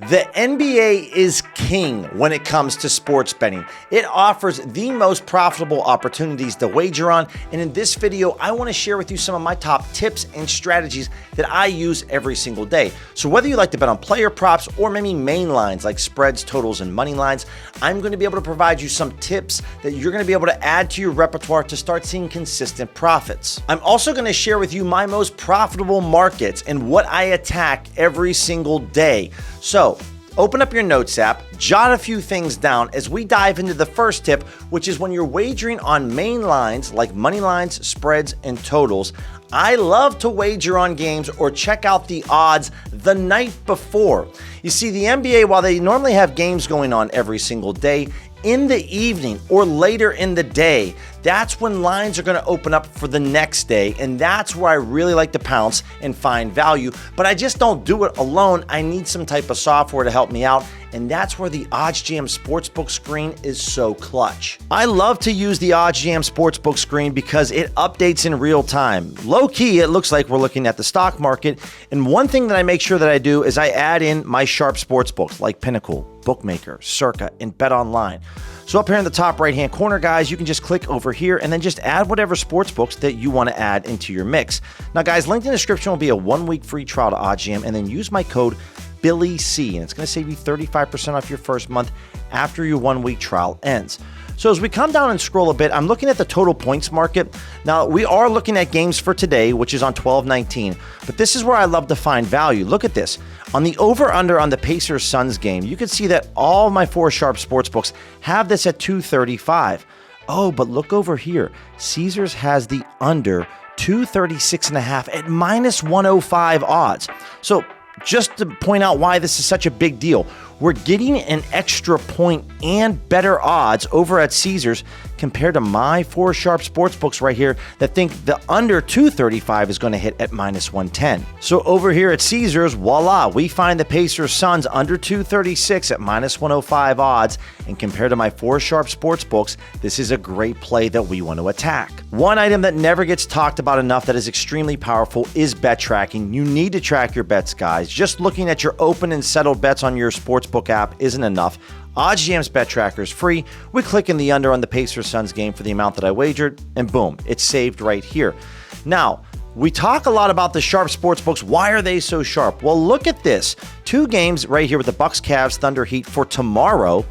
The NBA is king when it comes to sports betting. It offers the most profitable opportunities to wager on, and in this video, I want to share with you some of my top tips and strategies that I use every single day. So whether you like to bet on player props or maybe main lines like spreads, totals, and money lines, I'm going to be able to provide you some tips that you're going to be able to add to your repertoire to start seeing consistent profits. I'm also going to share with you my most profitable markets and what I attack every single day. So open up your notes app, jot a few things down as we dive into the first tip, which is when you're wagering on main lines like money lines, spreads, and totals. I love to wager on games or check out the odds the night before. You see, the NBA, while they normally have games going on every single day, in the evening or later in the day, that's when lines are going to open up for the next day, and that's where I really like to pounce and find value. But I just don't do it alone. I need some type of software to help me out, and that's where the OddsJam Sportsbook screen is so clutch. I love to use the OddsJam Sportsbook screen because it updates in real time. Low key, it looks like we're looking at the stock market, and one thing that I make sure that I do is I add in my sharp sportsbooks like Pinnacle, Bookmaker, Circa, and Bet Online. So up here in the top right hand corner, guys, you can just click over here and then just add whatever sports books that you want to add into your mix. Now, guys, linked in the description will be a 1-week free trial to OddsJam, and then use my code BILLYC, and it's going to save you 35% off your first month after your 1-week trial ends. So as we come down and scroll a bit, I'm looking at the total points market. Now, we are looking at games for today, which is on 12-19, but this is where I love to find value. Look at this. On the over-under on the Pacers-Suns game, you can see that all my 4 sharp sportsbooks have this at 235. Oh, but look over here. Caesars has the under 236.5 at minus 105 odds. So just to point out why this is such a big deal, we're getting an extra point and better odds over at Caesars compared to my 4 sharp sportsbooks right here that think the under 235 is going to hit at minus 110. So over here at Caesars, voila, we find the Pacers Suns under 236 at minus 105 odds, and compared to my 4 sharp sportsbooks, this is a great play that we want to attack. One item that never gets talked about enough that is extremely powerful is bet tracking. You need to track your bets, guys. Just looking at your open and settled bets on your sportsbook app isn't enough. OddsJam's bet tracker is free. We click in the under on the Pacers-Suns game for the amount that I wagered, and boom, it's saved right here. Now, we talk a lot about the sharp sportsbooks. Why are they so sharp? Well, look at this. 2 games right here with the Bucks, Cavs, Thunder, Heat for tomorrow.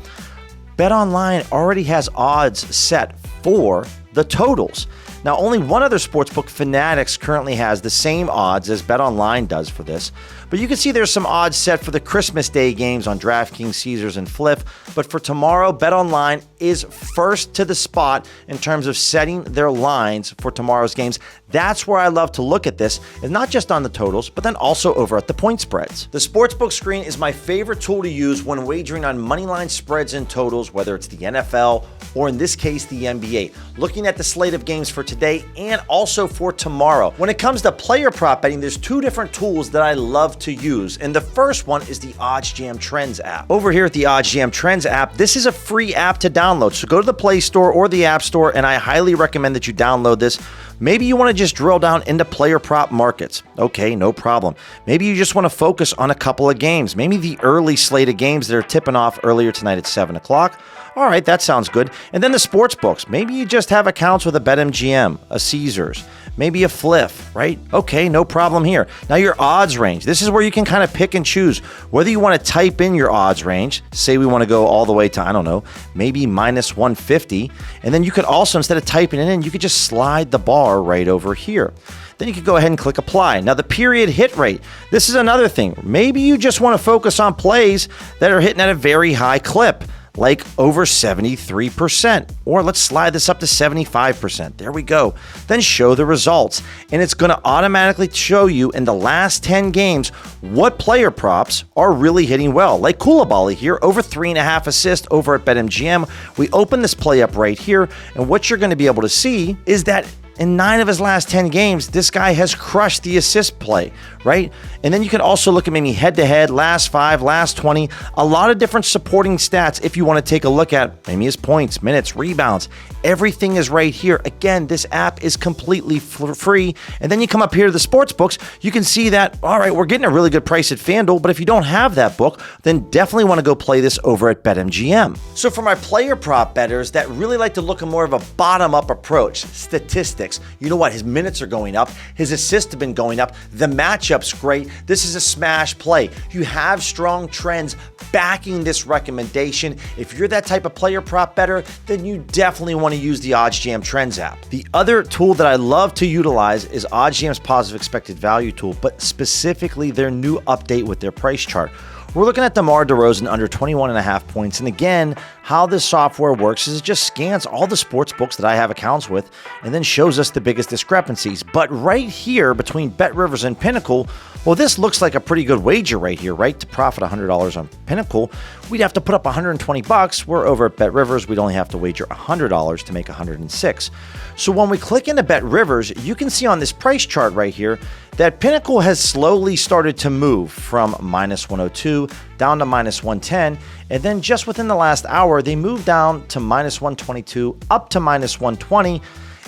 Bet Online already has odds set for the totals. Now, only one other sportsbook, Fanatics, currently has the same odds as Bet Online does for this. But you can see there's some odds set for the Christmas Day games on DraftKings, Caesars, and Fliff. But for tomorrow, Bet Online is first to the spot in terms of setting their lines for tomorrow's games. That's where I love to look at this, and not just on the totals, but then also over at the point spreads. The sportsbook screen is my favorite tool to use when wagering on moneyline spreads and totals, whether it's the NFL or in this case, the NBA. Looking at the slate of games for today and also for tomorrow. When it comes to player prop betting, there's 2 different tools that I love to use, and the first one is the OddsJam Trends app. Over here at the OddsJam Trends app, this is a free app to download, so go to the Play Store or the App Store, and I highly recommend that you download this. Maybe you want to just drill down into player prop markets. Okay, no problem. Maybe you just want to focus on a couple of games, maybe the early slate of games that are tipping off earlier tonight at 7 o'clock. All right, that sounds good. And then the sports books. Maybe you just have accounts with a BetMGM, a Caesars, maybe a Fliff, right? Okay, no problem here. Now your odds range. This is where you can kind of pick and choose whether you want to type in your odds range. Say we want to go all the way to, I don't know, maybe minus 150. And then you could also, instead of typing it in, you could just slide the bar right over here. Then you could go ahead and click apply. Now the period hit rate, this is another thing. Maybe you just want to focus on plays that are hitting at a very high clip, like over 73%, or let's slide this up to 75%. There we go. Then show the results, and it's going to automatically show you in the last 10 games what player props are really hitting well. Like Koulibaly here, over 3.5 assists over at BetMGM. We open this play up right here, and what you're going to be able to see is that In 9 of his last 10 games, this guy has crushed the assist play, right? And then you can also look at maybe head-to-head, last 5, last 20, a lot of different supporting stats if you want to take a look at maybe his points, minutes, rebounds. Everything is right here. Again, this app is completely free. And then you come up here to the sports books, you can see that, all right, we're getting a really good price at FanDuel, but if you don't have that book, then definitely want to go play this over at BetMGM. So for my player prop bettors that really like to look at more of a bottom-up approach, statistics, you know what? His minutes are going up. His assists have been going up. The matchup's great. This is a smash play. You have strong trends backing this recommendation. If you're that type of player prop bettor, then you definitely want to use the OddsJam Trends app. The other tool that I love to utilize is OddsJam's positive expected value tool, but specifically their new update with their price chart. We're looking at DeMar DeRozan under 21.5 points. And again, how this software works is it just scans all the sports books that I have accounts with and then shows us the biggest discrepancies. But right here between BetRivers and Pinnacle, well, this looks like a pretty good wager right here, right? To profit $100 on Pinnacle, we'd have to put up $120. We're over at BetRivers. We'd only have to wager $100 to make $106. So when we click into BetRivers, you can see on this price chart right here that Pinnacle has slowly started to move from minus 102 down to minus 110. And then just within the last hour, they moved down to minus 122 up to minus 120.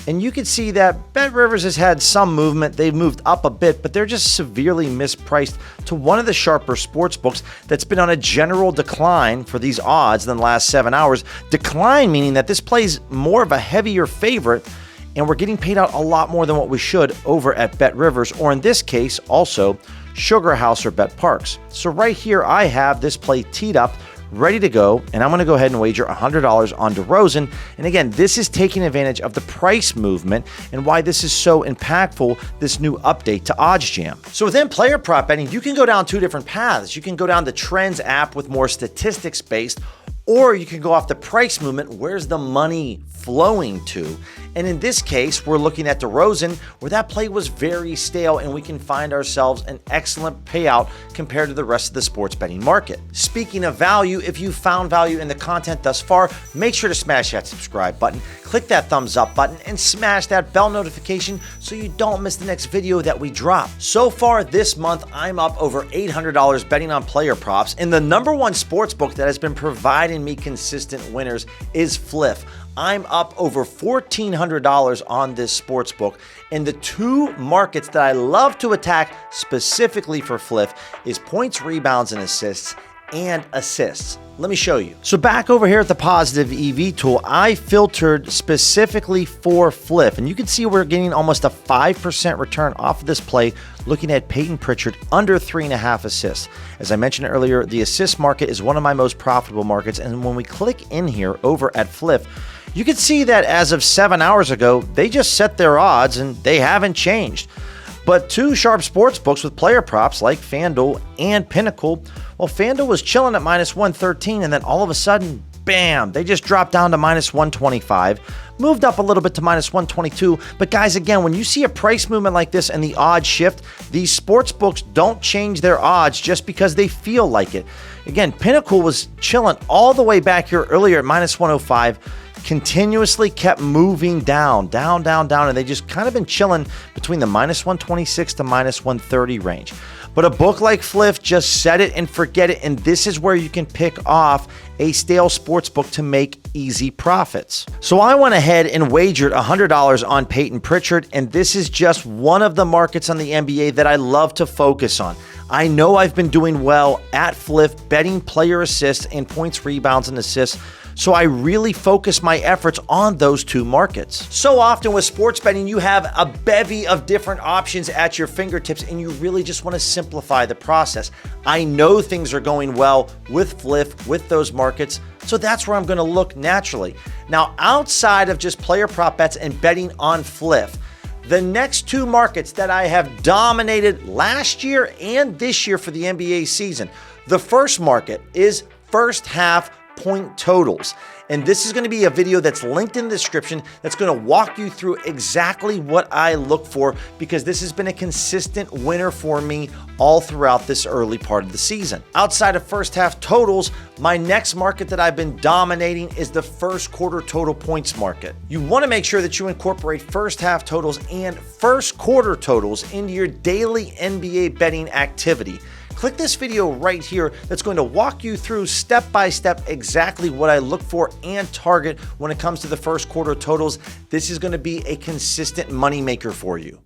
And you can see that BetRivers has had some movement. They've moved up a bit, but they're just severely mispriced to one of the sharper sports books that's been on a general decline for these odds in the last 7 hours. Decline meaning that this plays more of a heavier favorite, and we're getting paid out a lot more than what we should over at BetRivers, or in this case, also Sugar House or BetParks. So right here, I have this play teed up, ready to go, and I'm going to go ahead and wager $100 on DeRozan. And again, this is taking advantage of the price movement and why this is so impactful, this new update to OddsJam. So within player prop betting, you can go down 2 different paths. You can go down the Trends app with more statistics-based, or you can go off the price movement. Where's the money flowing to? And in this case, we're looking at DeRozan, where that play was very stale, and we can find ourselves an excellent payout compared to the rest of the sports betting market. Speaking of value, if you found value in the content thus far, make sure to smash that subscribe button, click that thumbs up button, and smash that bell notification so you don't miss the next video that we drop. So far this month, I'm up over $800 betting on player props, and the #1 sports book that has been providing me consistent winners is Fliff. I'm up over $1,400 on this sports book, and the 2 markets that I love to attack specifically for Fliff is points, rebounds, and assists, and assists. Let me show you. So back over here at the positive EV tool, I filtered specifically for Fliff, and you can see we're getting almost a 5% return off of this play looking at Peyton Pritchard under 3.5 assists. As I mentioned earlier, the assist market is one of my most profitable markets, and when we click in here over at Fliff, you can see that as of 7 hours ago, they just set their odds and they haven't changed. But 2 sharp sports books with player props like FanDuel and Pinnacle, well, FanDuel was chilling at minus 113, and then all of a sudden, bam, they just dropped down to minus 125, moved up a little bit to minus 122. But guys, again, when you see a price movement like this and the odds shift, these sports books don't change their odds just because they feel like it. Again, Pinnacle was chilling all the way back here earlier at minus 105, continuously kept moving down, and they just kind of been chilling between the minus 126 to minus 130 range. But a book like Fliff, just set it and forget it, and this is where you can pick off a stale sports book to make easy profits. So I went ahead and wagered $100 on Peyton Pritchard, and this is just one of the markets on the NBA that I love to focus on. I know I've been doing well at Fliff, betting player assists and points, rebounds, and assists, so I really focus my efforts on those 2 markets. So often with sports betting, you have a bevy of different options at your fingertips, and you really just want to simplify the process. I know things are going well with Fliff, with those markets, so that's where I'm going to look naturally. Now, outside of just player prop bets and betting on Fliff, the next 2 markets that I have dominated last year and this year for the NBA season, the first market is first half point totals. And this is going to be a video that's linked in the description that's going to walk you through exactly what I look for, because this has been a consistent winner for me all throughout this early part of the season. Outside of first half totals, my next market that I've been dominating is the first quarter total points market. You want to make sure that you incorporate first half totals and first quarter totals into your daily NBA betting activity. Click this video right here that's going to walk you through step by step exactly what I look for and target when it comes to the first quarter totals. This is going to be a consistent money maker for you.